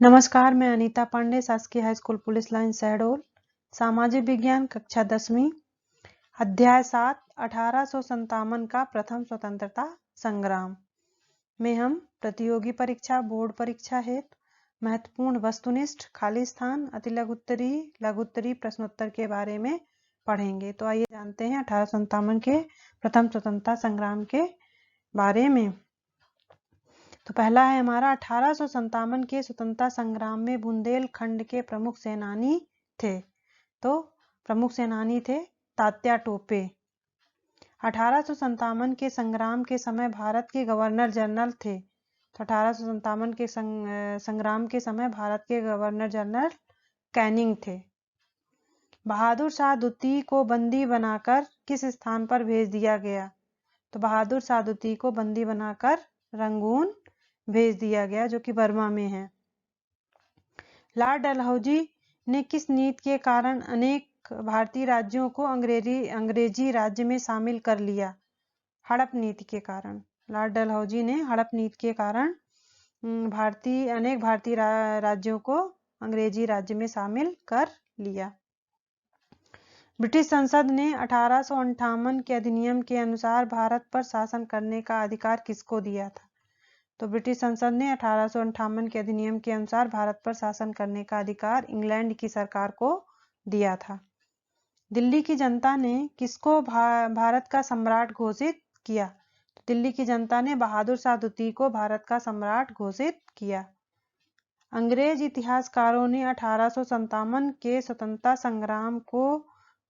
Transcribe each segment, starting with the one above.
नमस्कार, मैं अनीता पांडे, शासकीय high school police line Shahdol. सामाजिक विज्ञान कक्षा 10वीं, अध्याय 7 1857 का प्रथम स्वतंत्रता संग्राम में हम प्रतियोगी परीक्षा, बोर्ड परीक्षा हेतु महत्वपूर्ण वस्तुनिष्ठ, खाली स्थान, अतिलघुत्तरी, लघुत्तरी प्रश्नोत्तर के बारे में पढ़ेंगे। तो आइए जानते हैं 1857 के प्रथम स्वतंत्रता संग्राम के बारे में। तो पहला है हमारा 1857 के स्वतंत्रता संग्राम में बुंदेलखंड के प्रमुख सेनानी थे। तो प्रमुख सेनानी थे तात्या टोपे। 1857 के संग्राम के समय भारत के गवर्नर जनरल थे। तो 1857 के संग्राम के समय भारत के गवर्नर जनरल कैनिंग थे। बहादुर शाह द्वितीय को बंदी बनाकर किस स्थान पर भेज दिया गया? तो बहादुर शाह द्वितीय को बंदी बनाकर रंगून भेज दिया गया, जो कि बर्मा में है। लॉर्ड डलहौजी ने किस नीति के कारण अनेक भारतीय राज्यों को अंग्रेजी राज्य में शामिल कर लिया? हड़प नीति के कारण। लॉर्ड डलहौजी ने हड़प नीति के कारण अनेक भारतीय राज्यों को अंग्रेजी राज्य में शामिल कर लिया। ब्रिटिश संसद ने 1858 के अधिनियम के अनुसार भारत पर शासन करने का अधिकार किसको दिया था? तो ब्रिटिश संसद ने 1858 के अधिनियम के अनुसार भारत पर शासन करने का अधिकार इंग्लैंड की सरकार को दिया था। दिल्ली की जनता ने किसको भारत का सम्राट घोषित किया? तो दिल्ली की जनता ने बहादुर शाह द्वितीय को भारत का सम्राट घोषित किया। अंग्रेज इतिहासकारों ने 1857 के स्वतंत्रता संग्राम को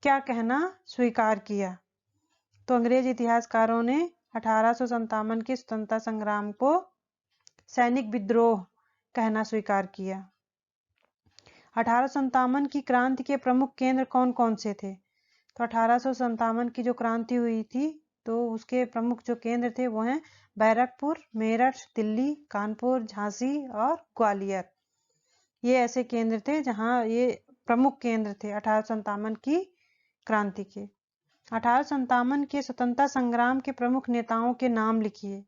क्या कहना स्वीकार किया? तो अंग्रेज इतिहासकारों ने 1857 के स्वतंत्रता संग्राम को सैनिक विद्रोह कहना स्वीकार किया। 1857 की क्रांति के प्रमुख केंद्र कौन कौन से थे? तो 1857 की जो क्रांति हुई थी, तो उसके प्रमुख जो केंद्र थे वो हैं बैरकपुर, मेरठ, दिल्ली, कानपुर, झांसी और ग्वालियर। ये ऐसे केंद्र थे जहां ये प्रमुख केंद्र थे 1857 की क्रांति के। 1857 के स्वतंत्रता संग्राम के प्रमुख नेताओं के नाम लिखिए।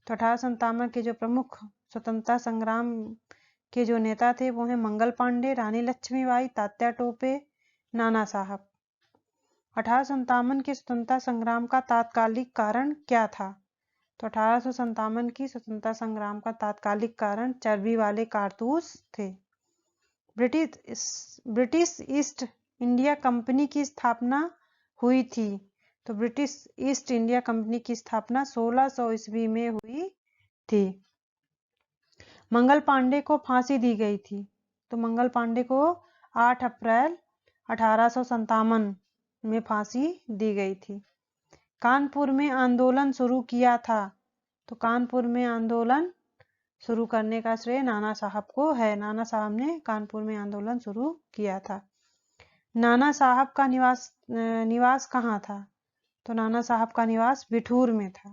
तो 1857 के जो प्रमुख स्वतंत्रता संग्राम के जो नेता थे वो हैं मंगल पांडे, रानी लक्ष्मीबाई, तात्या टोपे, नाना साहब। 1857 के स्वतंत्रता संग्राम का तात्कालिक कारण क्या था? तो 1857 की स्वतंत्रता संग्राम का तात्कालिक कारण चर्बी वाले कारतूस थे। ब्रिटिश ईस्ट इंडिया कंपनी की स्थापना हुई थी। तो ब्रिटिश ईस्ट इंडिया कंपनी की स्थापना 1600 ईस्वी में हुई थी। मंगल पांडे को फांसी दी गई थी। तो मंगल पांडे को 8 अप्रैल 1857 में फांसी दी गई थी। कानपुर में आंदोलन शुरू किया था। तो कानपुर में आंदोलन शुरू करने का श्रेय नाना साहब को है। नाना साहब ने कानपुर में आंदोलन शुरू किया था। नाना साहब का निवास कहाँ था? तो नाना साहब का निवास बिठूर में था।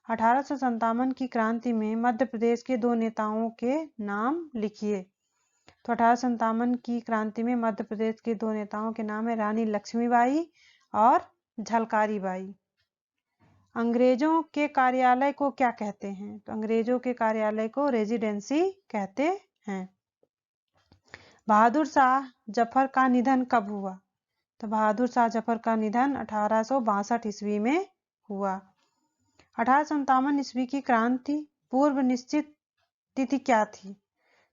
1857 की क्रांति में मध्य प्रदेश के दो नेताओं के नाम लिखिए। तो 1857 की क्रांति में मध्य प्रदेश के दो नेताओं के नाम है रानी लक्ष्मीबाई और झलकारी बाई। अंग्रेजों के कार्यालय को क्या कहते हैं? तो अंग्रेजों के कार्यालय को रेजिडेंसी कहते हैं। बहादुर शाह जफर का निधन कब हुआ? तो बहादुर शाह जफर का निधन 1862 ईस्वी में हुआ। 1857 ईस्वी की क्रांति पूर्व निश्चित तिथि क्या थी?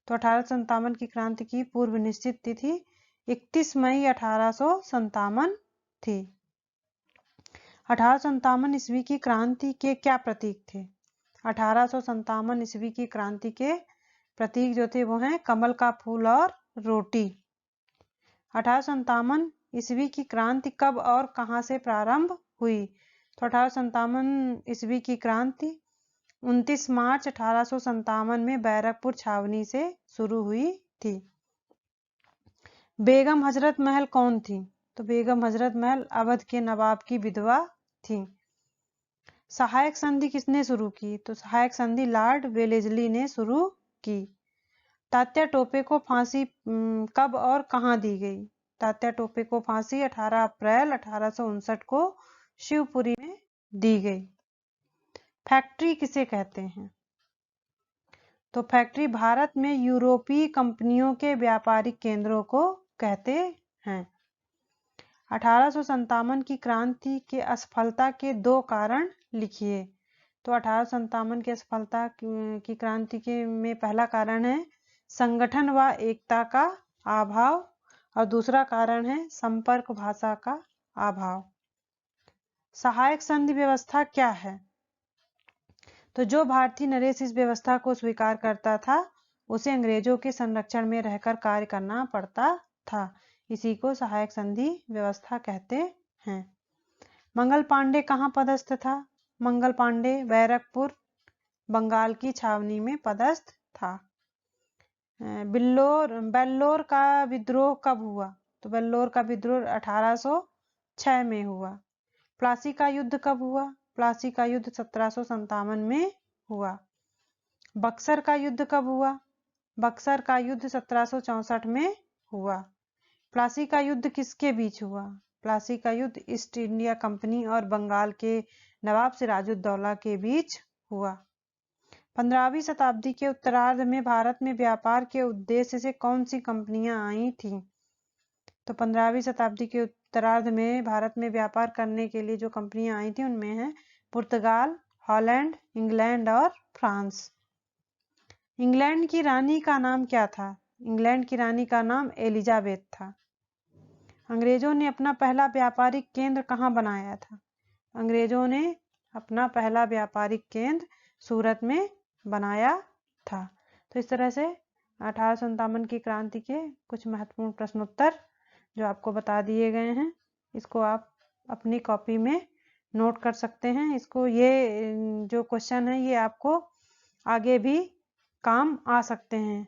तो 1857 की क्रांति की पूर्व निश्चित तिथि 31 मई 1857 थी। 1857 ईस्वी की क्रांति के क्या प्रतीक थे? 1857 ईस्वी की क्रांति के प्रतीक जो थे वो हैं कमल का फूल और रोटी। 1857 ईस्वी की क्रांति कब और कहां से प्रारंभ हुई? तो 1857 ईस्वी की क्रांति 29 मार्च 1857 में बैरकपुर छावनी से शुरू हुई थी। बेगम हजरत महल कौन थी? तो बेगम हजरत महल अवध के नवाब की विधवा थी। सहायक संधि किसने शुरू की? तो सहायक संधि लॉर्ड वेलेस्ली ने शुरू की। तात्या टोपे को फांसी कब और कहां दी गई? तात्या टोपे को फांसी 18 अप्रैल 1859 को शिवपुरी में दी गई। फैक्ट्री किसे कहते हैं? तो फैक्ट्री भारत में यूरोपीय कंपनियों के व्यापारिक केंद्रों को कहते हैं। 1857 की क्रांति के असफलता के 2 कारण लिखिए। तो 1857 की असफलता की क्रांति के में पहला कारण है संगठन व एकता का अभाव और दूसरा कारण है संपर्क भाषा का अभाव। सहायक संधि व्यवस्था क्या है? तो जो भारतीय नरेश इस व्यवस्था को स्वीकार करता था उसे अंग्रेजों के संरक्षण में रहकर कार्य करना पड़ता था। इसी को सहायक संधि व्यवस्था कहते हैं। मंगल पांडे कहाँ पदस्थ था? मंगल पांडे बैरकपुर बंगाल की छावनी में पदस्थ था। बेल्लोर का विद्रोह कब हुआ? तो बेल्लोर का विद्रोह 1806 में हुआ। प्लासी का युद्ध कब हुआ? प्लासी का युद्ध 1757 में हुआ। बक्सर का युद्ध कब हुआ? बक्सर का युद्ध 1764 में हुआ। प्लासी का युद्ध किसके बीच हुआ? प्लासी का युद्ध ईस्ट इंडिया कंपनी और बंगाल के नवाब सिराजुद्दौला के बीच हुआ। 15वीं शताब्दी के उत्तरार्ध में भारत में व्यापार के उद्देश्य से कौन सी कंपनियां आई थीं? तो 15वीं शताब्दी के उत्तरार्ध में भारत में व्यापार करने के लिए जो कंपनियां आई थी उनमें है पुर्तगाल, हॉलैंड, इंग्लैंड और फ्रांस। इंग्लैंड की रानी का नाम क्या था? इंग्लैंड की रानी का नाम एलिजाबेथ था। अंग्रेजों ने अपना पहला व्यापारिक केंद्र कहाँ बनाया था? अंग्रेजों ने अपना पहला व्यापारिक केंद्र सूरत में बनाया था। तो इस तरह से 1857 की क्रांति के कुछ महत्वपूर्ण प्रश्नोत्तर जो आपको बता दिए गए हैं, इसको आप अपनी कॉपी में नोट कर सकते हैं। इसको ये जो क्वेश्चन है ये आपको आगे भी काम आ सकते हैं।